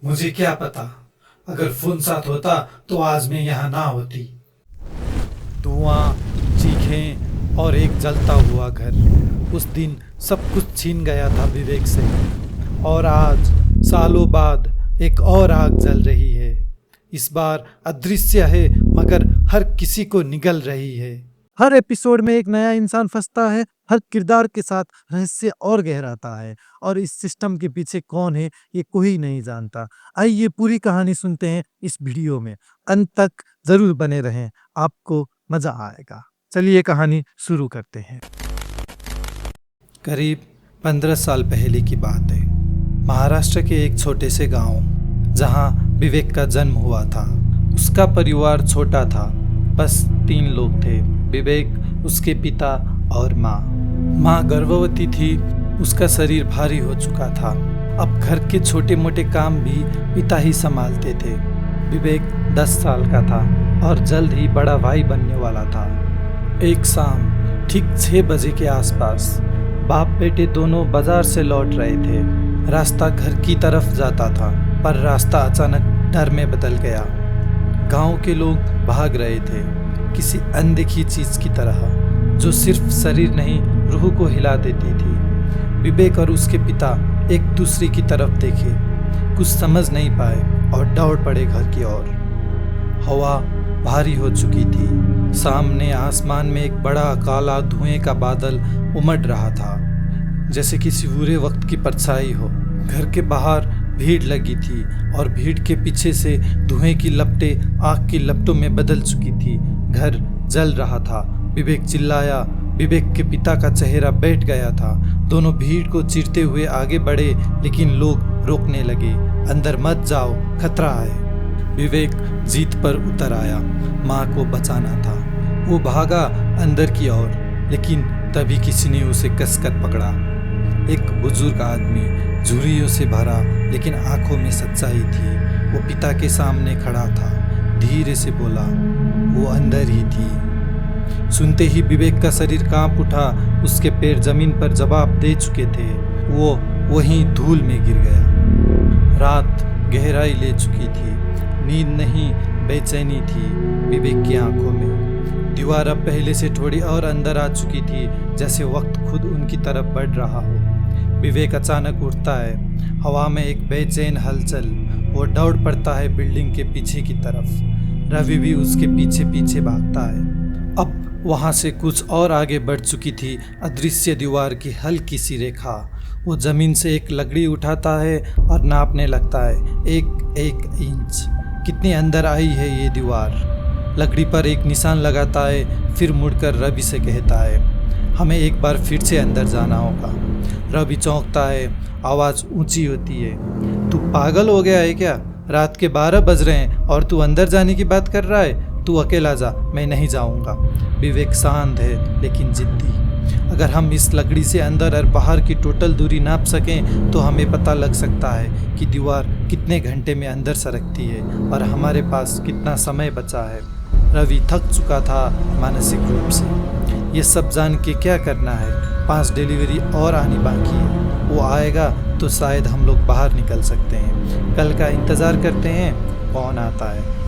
मुझे क्या पता, अगर फोन साथ होता तो आज मैं यहाँ ना होती। धुआं, चीखें और एक जलता हुआ घर। उस दिन सब कुछ छीन गया था विवेक से, और आज सालों बाद एक और आग जल रही है। इस बार अदृश्य है मगर हर किसी को निगल रही है। हर एपिसोड में एक नया इंसान फंसता है, हर किरदार के साथ रहस्य और गहराता है, और इस सिस्टम के पीछे कौन है ये कोई नहीं जानता। आइए पूरी कहानी सुनते हैं इस वीडियो में। अंत तक जरूर बने रहें, आपको मजा आएगा। चलिए कहानी शुरू करते हैं। करीब 15 साल पहले की बात है। महाराष्ट्र के एक छोटे से गांव जहां विवेक का जन्म हुआ था। उसका परिवार छोटा था, बस 3 लोग थे, विवेक, उसके पिता और माँ गर्भवती थी। उसका शरीर भारी हो चुका था। अब घर के छोटे मोटे काम भी पिता ही संभालते थे। विवेक 10 साल का था और जल्द ही बड़ा भाई बनने वाला था। एक शाम ठीक 6 बजे के आसपास बाप बेटे दोनों बाजार से लौट रहे थे। रास्ता घर की तरफ जाता था, पर रास्ता अचानक डर में बदल गया। गांव के लोग भाग रहे थे, किसी अनदेखी चीज की तरह, जो सिर्फ शरीर नहीं रूह को हिला देती थी। विवेक और उसके पिता एक दूसरे की तरफ देखे, कुछ समझ नहीं पाए और दौड़ पड़े घर की ओर। हवा भारी हो चुकी थी। सामने आसमान में एक बड़ा काला धुएं का बादल उमड़ रहा था, जैसे किसी बुरे वक्त की परछाई हो। घर के बाहर भीड़ लगी थी और भीड़ के पीछे से धुएं की लपटें आग की लपटों में बदल चुकी थी। घर जल रहा था। विवेक चिल्लाया। विवेक के पिता का चेहरा बैठ गया था। दोनों भीड़ को चीरते हुए आगे बढ़े, लेकिन लोग रोकने लगे। अंदर मत जाओ, खतरा है। विवेक जीत पर उतर आया। माँ को बचाना था। वो भागा अंदर की ओर, लेकिन तभी किसी ने उसे कसकर पकड़ा। एक बुजुर्ग आदमी, झुर्रियों से भरा, लेकिन आंखों में सच्चाई थी। वो पिता के सामने खड़ा था। धीरे से बोला, वो अंदर ही थी। सुनते ही विवेक का शरीर कांप उठा। उसके पैर जमीन पर जवाब दे चुके थे। वो वहीं धूल में गिर गया। रात गहराई ले चुकी थी। नींद नहीं, बेचैनी थी विवेक की आंखों में। दीवार अब पहले से थोड़ी और अंदर आ चुकी थी, जैसे वक्त खुद उनकी तरफ बढ़ रहा हो। विवेक अचानक उठता है। हवा में एक बेचैन हलचल। वो दौड़ पड़ता है बिल्डिंग के पीछे की तरफ। रवि भी उसके पीछे पीछे भागता है। अब वहाँ से कुछ और आगे बढ़ चुकी थी अदृश्य दीवार की हल्की सी रेखा। वो जमीन से एक लकड़ी उठाता है और नापने लगता है, एक इंच। कितनी अंदर आई है ये दीवार। लकड़ी पर एक निशान लगाता है, फिर मुड़कर रवि से कहता है, हमें एक बार फिर से अंदर जाना होगा। रवि चौंकता है। आवाज़ ऊंची होती है, तू पागल हो गया है क्या? रात के 12 बज रहे हैं और तू अंदर जाने की बात कर रहा है? तू अकेला जा, मैं नहीं जाऊंगा। विवेक शांत है लेकिन जिद्दी। अगर हम इस लकड़ी से अंदर और बाहर की टोटल दूरी नाप सकें तो हमें पता लग सकता है कि दीवार कितने घंटे में अंदर सरकती है और हमारे पास कितना समय बचा है। रवि थक चुका था मानसिक रूप से। ये सब जान के क्या करना है? 5 डिलीवरी और आनी बाकी है। वो आएगा तो शायद हम लोग बाहर निकल सकते हैं। कल का इंतज़ार करते हैं, कौन आता है।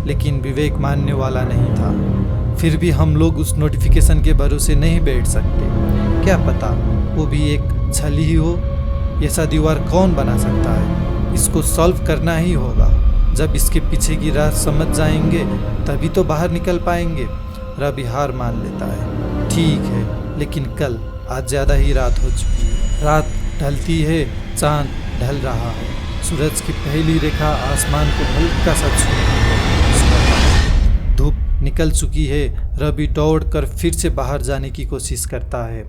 लेकिन विवेक मानने वाला नहीं था। फिर भी हम लोग उस नोटिफिकेशन के भरोसे नहीं बैठ सकते। क्या पता वो भी एक छल ही हो। ऐसा दीवार कौन बना सकता है? इसको सॉल्व करना ही होगा। जब इसके पीछे की राज समझ जाएंगे तभी तो बाहर निकल पाएंगे। रवि हार मान लेता है। ठीक है, लेकिन कल, आज ज़्यादा ही रात हो चुकी है। रात ढलती है, चांद ढल रहा है। सूरज की पहली रेखा आसमान को हल्का सा छू धूप निकल चुकी है। रवि दौड़कर फिर से बाहर जाने की कोशिश करता है,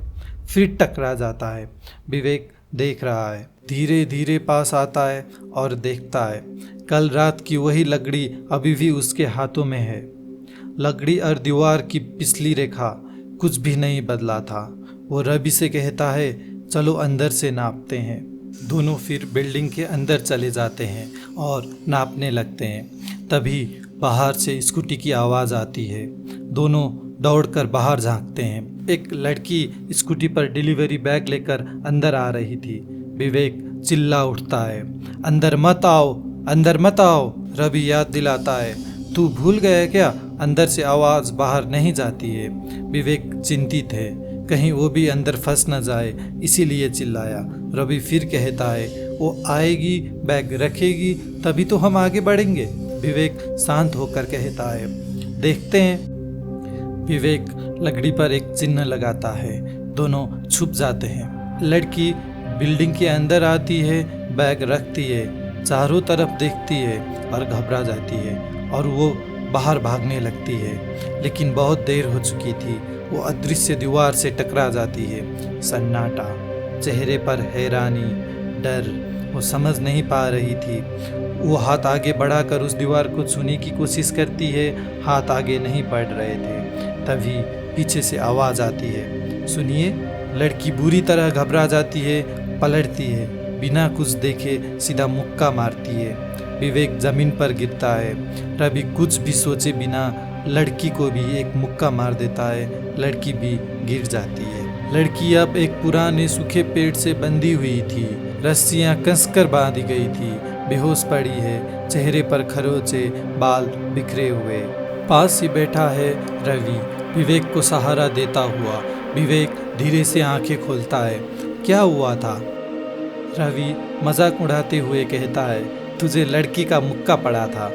फिर टकरा जाता है। विवेक देख रहा है। धीरे धीरे पास आता है और देखता है कल रात की वही लकड़ी अभी भी उसके हाथों में है। लकड़ी और दीवार की पिछली रेखा, कुछ भी नहीं बदला था। वो रवि से कहता है, चलो अंदर से नापते हैं। दोनों फिर बिल्डिंग के अंदर चले जाते हैं और नापने लगते हैं। तभी बाहर से स्कूटी की आवाज़ आती है। दोनों दौड़कर बाहर झांकते हैं। एक लड़की स्कूटी पर डिलीवरी बैग लेकर अंदर आ रही थी। विवेक चिल्ला उठता है, अंदर मत आओ, अंदर मत आओ। रवि याद दिलाता है, तू भूल गया क्या, अंदर से आवाज़ बाहर नहीं जाती है। विवेक चिंतित है, कहीं वो भी अंदर फंस न जाए, इसीलिए चिल्लाया। रवि फिर कहता है, वो आएगी, बैग रखेगी, तभी तो हम आगे बढ़ेंगे। विवेक शांत होकर कहता है, देखते हैं। विवेक लकड़ी पर एक चिन्ह लगाता है, दोनों छुप जाते हैं। लड़की बिल्डिंग के अंदर आती है, बैग रखती है, चारों तरफ देखती है और घबरा जाती है और वो बाहर भागने लगती है। लेकिन बहुत देर हो चुकी थी, वो अदृश्य दीवार से टकरा जाती है। सन्नाटा, चेहरे पर हैरानी, डर, वो समझ नहीं पा रही थी। वो हाथ आगे बढ़ाकर उस दीवार को छूने की कोशिश करती है, हाथ आगे नहीं बढ़ रहे थे। तभी पीछे से आवाज़ आती है, सुनिए। लड़की बुरी तरह घबरा जाती है, पलटती है, बिना कुछ देखे सीधा मुक्का मारती है। विवेक जमीन पर गिरता है। रवि कुछ भी सोचे बिना लड़की को भी एक मुक्का मार देता है, लड़की भी गिर जाती है। लड़की अब एक पुराने सूखे पेड़ से बंधी हुई थी, रस्सियां कसकर बांधी गई थी, बेहोश पड़ी है, चेहरे पर खरोंचे, बाल बिखरे हुए। पास ही बैठा है रवि, विवेक को सहारा देता हुआ। विवेक धीरे से आंखें खोलता है। क्या हुआ था? रवि मजाक उड़ाते हुए कहता है, तुझे लड़की का मुक्का पड़ा था।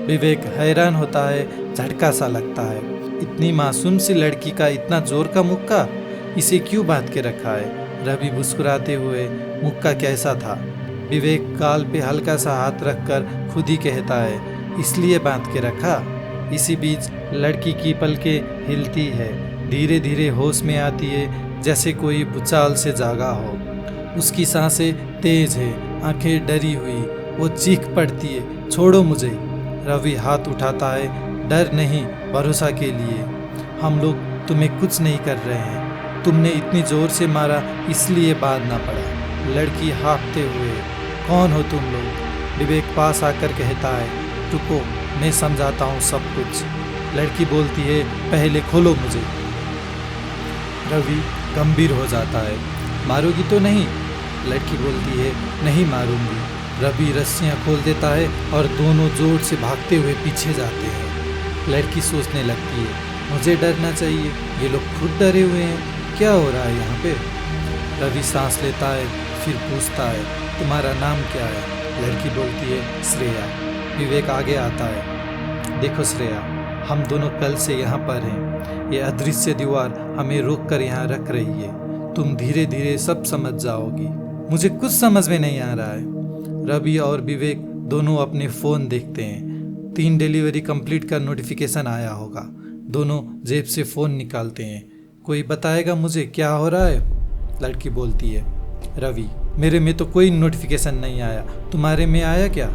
विवेक हैरान होता है, झटका सा लगता है। इतनी मासूम सी लड़की का इतना जोर का मुक्का, इसे क्यों बांध के रखा है? रवि मुस्कुराते हुए, मुक्का कैसा था? विवेक गाल पे हल्का सा हाथ रखकर खुद ही कहता है, इसलिए बांध के रखा। इसी बीच लड़की की पलकें हिलती है, धीरे धीरे होश में आती है, जैसे कोई भूचाल से जागा हो। उसकी सांसें तेज है, आंखें डरी हुई, वो चीख पड़ती है, छोड़ो मुझे। रवि हाथ उठाता है, डर नहीं, भरोसा के लिए। हम लोग तुम्हें कुछ नहीं कर रहे हैं, तुमने इतनी जोर से मारा इसलिए बांधना पड़ा। लड़की हाँफते हुए, कौन हो तुम लोग? विवेक पास आकर कहता है, रुको, मैं समझाता हूँ सब कुछ। लड़की बोलती है, पहले खोलो मुझे। रवि गंभीर हो जाता है, मारोगी तो नहीं? लड़की बोलती है, नहीं मारूंगी। रवि रस्सियाँ खोल देता है और दोनों जोर से भागते हुए पीछे जाते हैं। लड़की सोचने लगती है, मुझे डरना चाहिए, ये लोग खुद डरे हुए हैं, क्या हो रहा है यहाँ पे? रवि सांस लेता है, फिर पूछता है, तुम्हारा नाम क्या है? लड़की बोलती है, श्रेया। विवेक आगे आता है, देखो श्रेया, हम दोनों कल से यहाँ पर हैं। ये अदृश्य दीवार हमें रोक कर यहाँ रख रही है। तुम धीरे धीरे सब समझ जाओगी। मुझे कुछ समझ में नहीं आ रहा है। रवि और विवेक दोनों अपने फ़ोन देखते हैं। 3 डिलीवरी कंप्लीट का नोटिफिकेशन आया होगा। दोनों जेब से फ़ोन निकालते हैं। कोई बताएगा मुझे क्या हो रहा है? लड़की बोलती है, रवि, मेरे में तो कोई नोटिफिकेशन नहीं आया, तुम्हारे में आया क्या?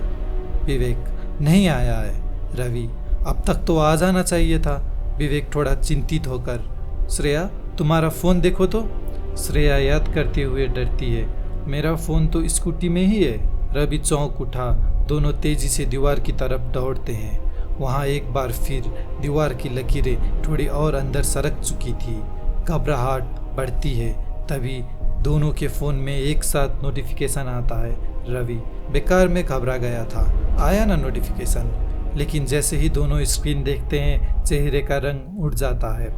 विवेक, नहीं आया है। रवि, अब तक तो आ जाना चाहिए था। विवेक थोड़ा चिंतित होकर, श्रेया तुम्हारा फ़ोन देखो तो। श्रेया याद करते हुए डरती है, मेरा फ़ोन तो स्कूटी में ही है। रवि चौंक उठा, दोनों तेजी से दीवार की तरफ दौड़ते हैं। वहाँ एक बार फिर दीवार की लकीरें थोड़ी और अंदर सरक चुकी थी। घबराहट बढ़ती है, तभी दोनों के फ़ोन में एक साथ नोटिफिकेशन आता है। रवि बेकार में घबरा गया था, आया ना नोटिफिकेशन, लेकिन जैसे ही दोनों स्क्रीन देखते हैं, चेहरे का रंग उड़ जाता है।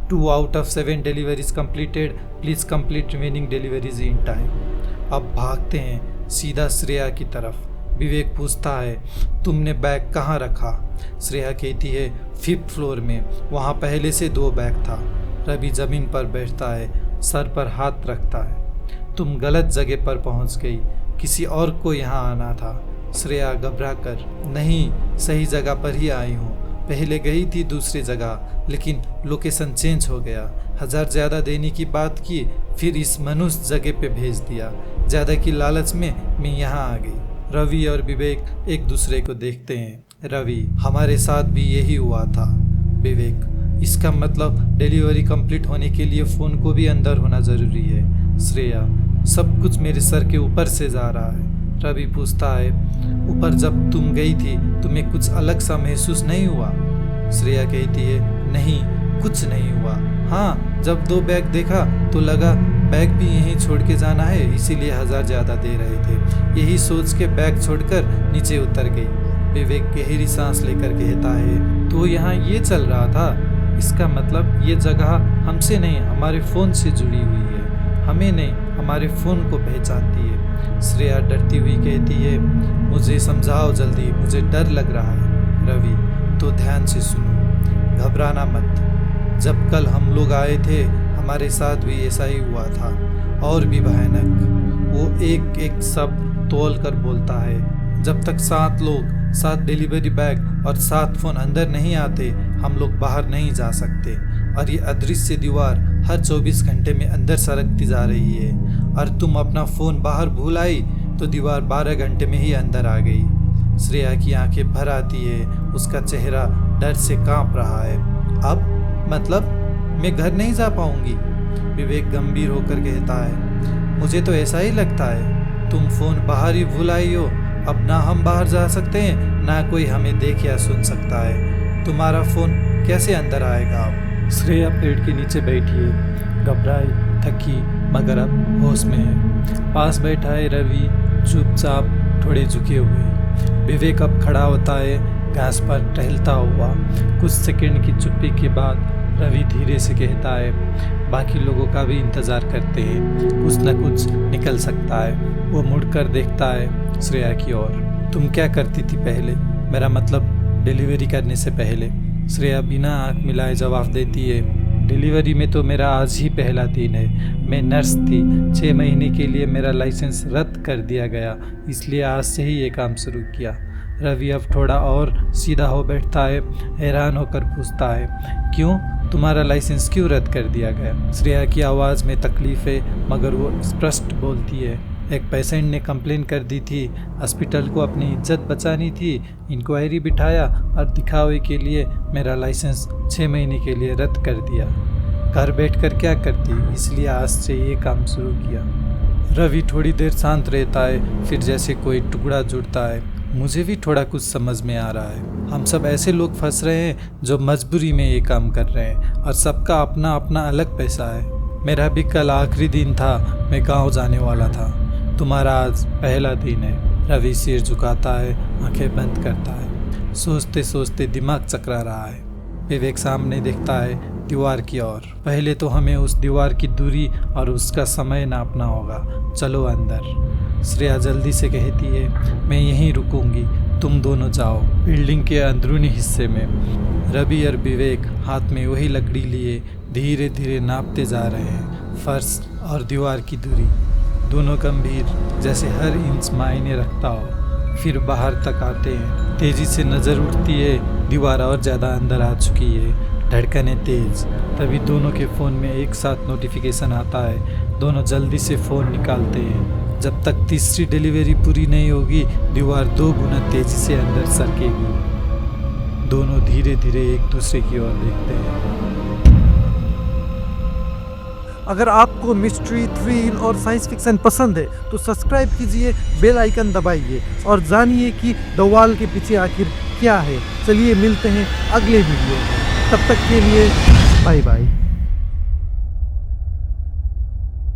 2 out of 7 deliveries completed, please complete remaining deliveries in time. अब भागते हैं सीधा श्रेया की तरफ। विवेक पूछता है, तुमने बैग कहाँ रखा? श्रेया कहती है, 5th फ्लोर में, वहाँ पहले से 2 बैग था। रवि ज़मीन पर बैठता है, सर पर हाथ रखता है। तुम गलत जगह पर पहुँच गई, किसी और को यहाँ आना था। श्रेया घबरा कर, नहीं, सही जगह पर ही आई हूँ। पहले गई थी दूसरी जगह, लेकिन लोकेशन चेंज हो गया। 1000 ज़्यादा देने की बात की, फिर इस मनुष्य जगह पे भेज दिया। ज़्यादा की लालच में मैं यहाँ आ गई। रवि और विवेक एक दूसरे को देखते हैं। रवि, हमारे साथ भी यही हुआ था। विवेक, इसका मतलब डिलीवरी कंप्लीट होने के लिए फ़ोन को भी अंदर होना ज़रूरी है। श्रेया, सब कुछ मेरे सर के ऊपर से जा रहा है। रवि पूछता है, ऊपर जब तुम गई थी तुम्हें कुछ अलग सा महसूस नहीं हुआ? श्रेया कहती है, नहीं, कुछ नहीं हुआ। हाँ, जब 2 बैग देखा तो लगा बैग भी यहीं छोड़ के जाना है, इसीलिए 1000 ज़्यादा दे रहे थे। यही सोच के बैग छोड़कर नीचे उतर गई। विवेक गहरी सांस लेकर कहता है, तो यहाँ ये चल रहा था, इसका मतलब ये जगह हमसे नहीं हमारे फ़ोन से जुड़ी हुई है, हमें नहीं हमारे फ़ोन को पहचानती है। श्रेया डरती हुई कहती है, मुझे समझाओ जल्दी, मुझे डर लग रहा है। रवि, तो ध्यान से सुनो, घबराना मत। जब कल हम लोग आए थे हमारे साथ भी ऐसा ही हुआ था, और भी भयानक। वो एक एक शब्द तोल कर बोलता है, जब तक 7 लोग 7 डिलीवरी बैग और 7 फ़ोन अंदर नहीं आते हम लोग बाहर नहीं जा सकते। और ये अदृश्य दीवार हर 24 घंटे में अंदर सरकती जा रही है, और तुम अपना फ़ोन बाहर भूल आई तो दीवार 12 घंटे में ही अंदर आ गई। श्रेया की आंखें भर आती है, उसका चेहरा डर से कांप रहा है। अब मतलब मैं घर नहीं जा पाऊंगी? विवेक गंभीर होकर कहता है, मुझे तो ऐसा ही लगता है, तुम फ़ोन बाहर ही भूल आई हो। अब ना हम बाहर जा सकते हैं, ना कोई हमें देख या सुन सकता है। तुम्हारा फ़ोन कैसे अंदर आएगा अब? श्रेया पेड़ के नीचे बैठी है, घबराई थकी मगर अब होश में है। पास बैठा है रवि, चुपचाप थोड़े झुके हुए। विवेक अब खड़ा होता है, घास पर टहलता हुआ। कुछ सेकंड की चुप्पी के बाद रवि धीरे से कहता है, बाकी लोगों का भी इंतज़ार करते हैं, कुछ न कुछ निकल सकता है। वो मुड़कर देखता है श्रेया की ओर। तुम क्या करती थी पहले? मेरा मतलब डिलीवरी करने से पहले। श्रेया बिना आँख मिलाए जवाब देती है, डिलीवरी में तो मेरा आज ही पहला दिन है। मैं नर्स थी, 6 महीने के लिए मेरा लाइसेंस रद्द कर दिया गया, इसलिए आज से ही ये काम शुरू किया। रवि अब थोड़ा और सीधा हो बैठता है, हैरान होकर पूछता है, क्यों? तुम्हारा लाइसेंस क्यों रद्द कर दिया गया? श्रेया की आवाज़ में तकलीफ है मगर वो स्पष्ट बोलती है, एक पेशेंट ने कंप्लेन कर दी थी, हॉस्पिटल को अपनी इज्जत बचानी थी, इंक्वायरी बिठाया और दिखावे के लिए मेरा लाइसेंस 6 महीने के लिए रद्द कर दिया। घर बैठकर क्या करती, इसलिए आज से ये काम शुरू किया। रवि थोड़ी देर शांत रहता है, फिर जैसे कोई टुकड़ा जुड़ता है, मुझे भी थोड़ा कुछ समझ में आ रहा है। हम सब ऐसे लोग फंस रहे हैं जो मजबूरी में ये काम कर रहे हैं, और सबका अपना अपना अलग पैसा है। मेरा भी कल आखिरी दिन था, मैं गांव जाने वाला था, तुम्हारा आज पहला दिन है। रवि सिर झुकाता है, आंखें बंद करता है, सोचते सोचते दिमाग चकरा रहा है। विवेक सामने देखता है दीवार की ओर। पहले तो हमें उस दीवार की दूरी और उसका समय नापना होगा, चलो अंदर। श्रेया जल्दी से कहती है, मैं यहीं रुकूंगी, तुम दोनों जाओ बिल्डिंग के अंदरूनी हिस्से में। रवि और विवेक हाथ में वही लकड़ी लिए धीरे धीरे नापते जा रहे हैं फर्श और दीवार की दूरी, दोनों गंभीर जैसे हर इंच मायने रखता हो। फिर बाहर तक आते हैं, तेजी से नज़र उठती है, दीवार और ज़्यादा अंदर आ चुकी है, धड़कनें तेज। तभी दोनों के फ़ोन में एक साथ नोटिफिकेशन आता है, दोनों जल्दी से फ़ोन निकालते हैं। जब तक तीसरी डिलीवरी पूरी नहीं होगी, दीवार 2 गुना तेजी से अंदर सरकेगी। दोनों धीरे धीरे एक दूसरे की ओर देखते हैं। अगर आपको मिस्ट्री, थ्रिल और साइंस फिक्शन पसंद है तो सब्सक्राइब कीजिए, बेल आइकन दबाइए और जानिए कि द वॉल के पीछे आखिर क्या है। चलिए मिलते हैं अगले वीडियो में, तब तक के लिए बाय बाय।